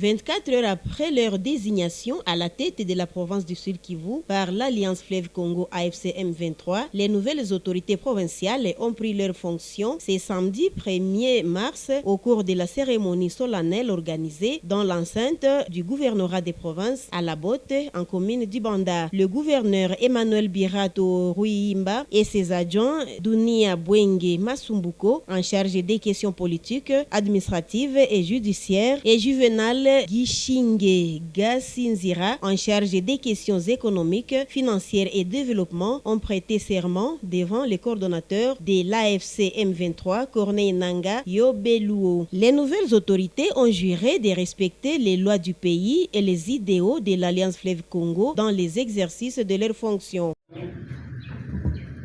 24 heures après leur désignation à la tête de la province du Sud Kivu par l'Alliance Fleuve Congo AFC M23, les nouvelles autorités provinciales ont pris leurs fonctions ce samedi 1er mars au cours de la cérémonie solennelle organisée dans l'enceinte du gouvernorat des provinces à La Botte en commune d'Ibanda. Le gouverneur Emmanuel Birato Ruimba et ses adjoints Dunia Bwenge Masumbuko en charge des questions politiques, administratives et judiciaires et Juvenal Gishinge Gasinzira en charge des questions économiques, financières et développement ont prêté serment devant les coordonnateurs de l'AFC M23 Corneille Nanga Yobeluo. Les nouvelles autorités ont juré de respecter les lois du pays et les idéaux de l'Alliance Fleuve Congo dans les exercices de leurs fonctions.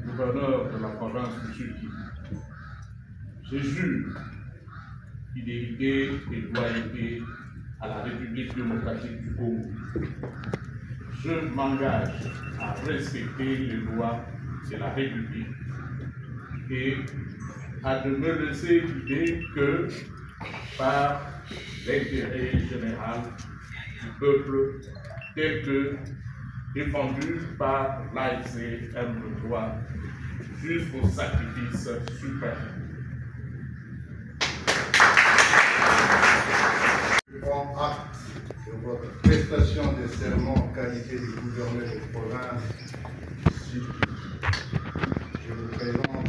Gouverneur de la province du Sud Kivu, je jure fidélité et loyauté à la République démocratique du Congo. Je m'engage à respecter les lois de la République et à ne me laisser guider que par l'intérêt général du peuple tel que défendu par l'AFC M23 jusqu'au sacrifice suprême. Je prends acte de votre prestation de serment en qualité de gouverneur de province du Sud. Je vous présente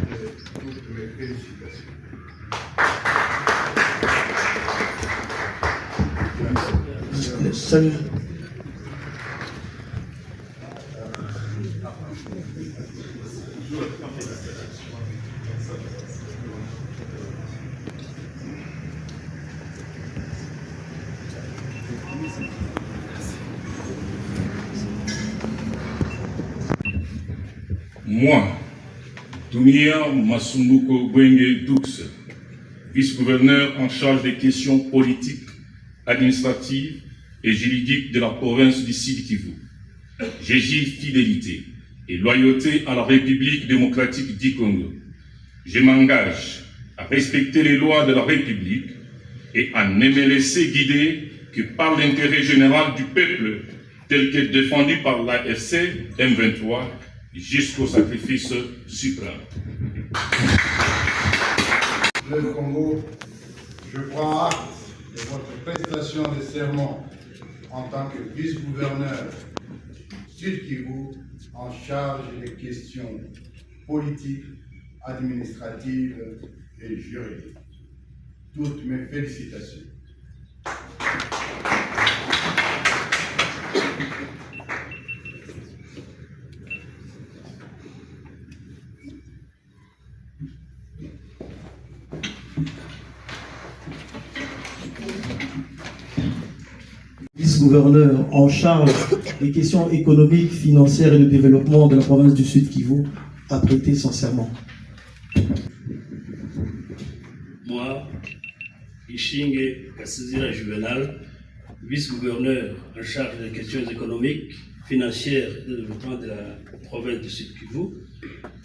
toutes mes félicitations. Salut. Moi, Dunia Masumbuko Bwenge Dux, vice-gouverneur en charge des questions politiques, administratives et juridiques de la province du Sud Kivu, j'exige fidélité et loyauté à la République démocratique du Congo. Je m'engage à respecter les lois de la République et à ne me laisser guider que par l'intérêt général du peuple tel que défendu par l'AFC M23 jusqu'au sacrifice suprême. Le Congo, je prends acte de votre prestation de serment en tant que vice-gouverneur Sud Kivu en charge des questions politiques, administratives et juridiques. Toutes mes félicitations. Vice-gouverneur en charge des questions économiques, financières et de développement de la province du Sud Kivu, a prêté son serment. Moi, Ishinge Kasizira Juvenal, vice-gouverneur en charge des questions économiques, financières et de développement de la province du Sud Kivu,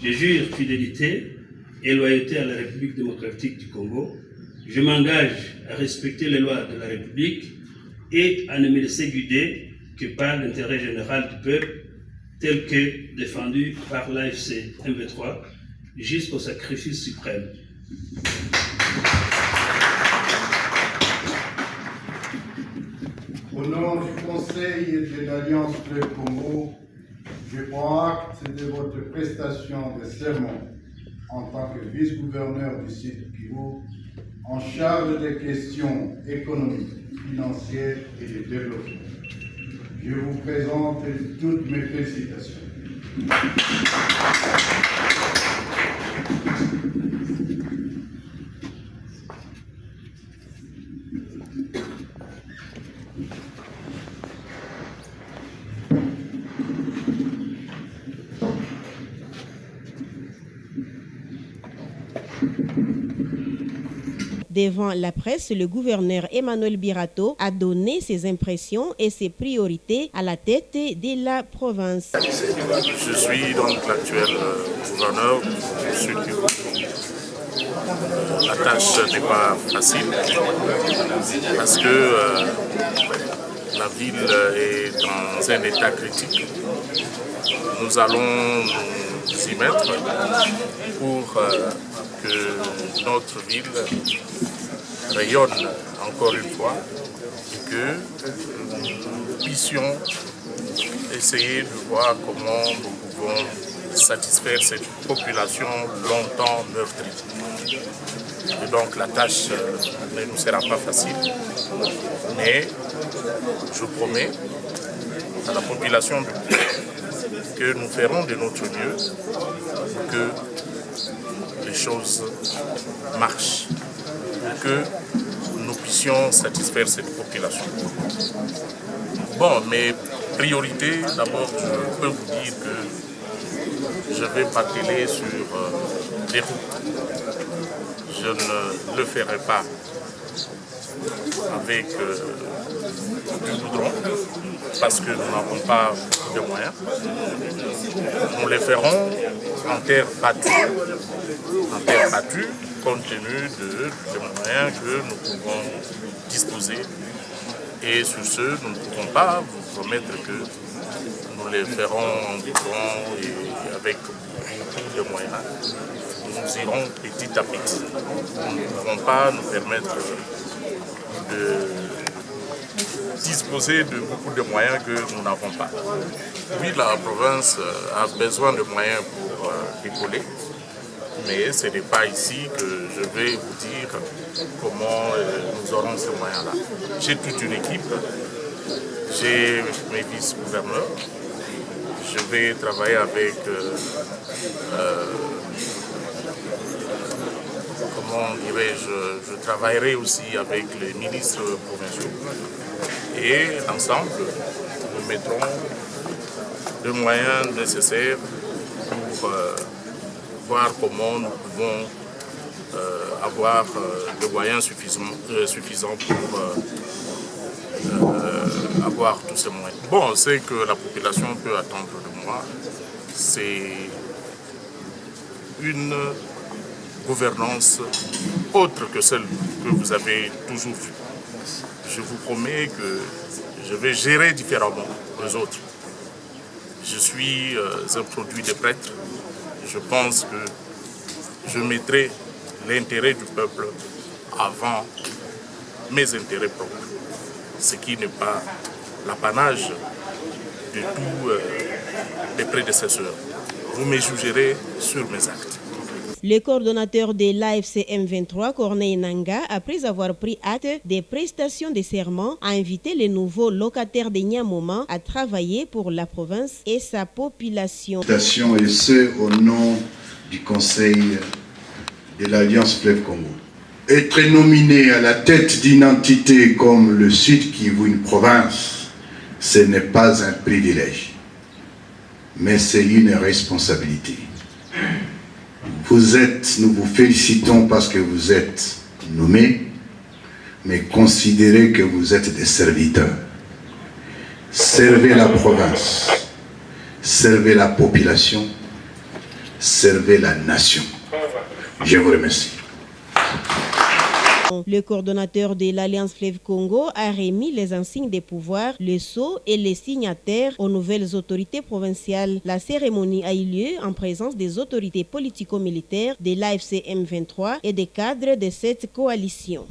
je jure fidélité et loyauté à la République démocratique du Congo. Je m'engage à respecter les lois de la République et à ne me laisser guider que par l'intérêt général du peuple tel que défendu par l'AFC M23 jusqu'au sacrifice suprême. Au nom du Conseil de l'Alliance Fleuve Congo, je prends acte de votre prestation de serment en tant que vice-gouverneur du Sud Kivu en charge des questions économiques, financières et de développement. Je vous présente toutes mes félicitations. Devant la presse, le gouverneur Emmanuel Birato a donné ses impressions et ses priorités à la tête de la province. Je suis donc l'actuel gouverneur du Sud Kivu. La tâche n'est pas facile parce que la ville est dans un état critique. Nous allons nous y mettre pour que notre ville rayonne encore une fois et que nous puissions essayer de voir comment nous pouvons satisfaire cette population longtemps meurtrie. Et donc la tâche ne nous sera pas facile, mais je promets à la population que nous ferons de notre mieux pour que les choses marchent, que nous puissions satisfaire cette population. Bon, mes priorités, d'abord, je peux vous dire que je vais bateller sur les routes. Je ne le ferai pas avec du goudron parce que nous n'avons pas de moyens. Nous les ferons en terre battue. En terre battue, compte tenu des moyens que nous pouvons disposer. Et sur ce, nous ne pouvons pas vous promettre que nous les ferons en goudron et avec beaucoup de moyens. Nous irons petit à petit. Nous ne pouvons pas nous permettre de disposer de beaucoup de moyens que nous n'avons pas. Oui, la province a besoin de moyens pour décoller, mais ce n'est pas ici que je vais vous dire comment nous aurons ces moyens-là. J'ai toute une équipe, j'ai mes vice-gouverneurs, je vais travailler avec comment dirais-je, je travaillerai aussi avec les ministres provinciaux et ensemble, nous mettrons les moyens nécessaires pour voir comment nous pouvons avoir des moyens suffisants pour avoir tous ces moyens. Bon, ce que la population peut attendre de moi, c'est une gouvernance autre que celle que vous avez toujours vue. Je vous promets que je vais gérer différemment des autres. Je suis un produit des prêtres. Je pense que je mettrai l'intérêt du peuple avant mes intérêts propres, ce qui n'est pas l'apanage de tous les prédécesseurs. Vous me jugerez sur mes actes. Le coordonnateur de l'AFC M23, Corneille Nangaa, après avoir pris acte des prestations de serment, a invité les nouveaux locataires de Niamoma à travailler pour la province et sa population. Et ce, au nom du Conseil de l'Alliance Fleuve Congo. Être nominé à la tête d'une entité comme le Sud Kivu, une province, ce n'est pas un privilège, mais c'est une responsabilité. Nous vous félicitons parce que vous êtes nommés, mais considérez que vous êtes des serviteurs. Servez la province, servez la population, servez la nation. Je vous remercie. Le coordonnateur de l'Alliance Fleuve Congo a remis les insignes des pouvoirs, le sceau et les signataires aux nouvelles autorités provinciales. La cérémonie a eu lieu en présence des autorités politico-militaires de l'AFC M23 et des cadres de cette coalition.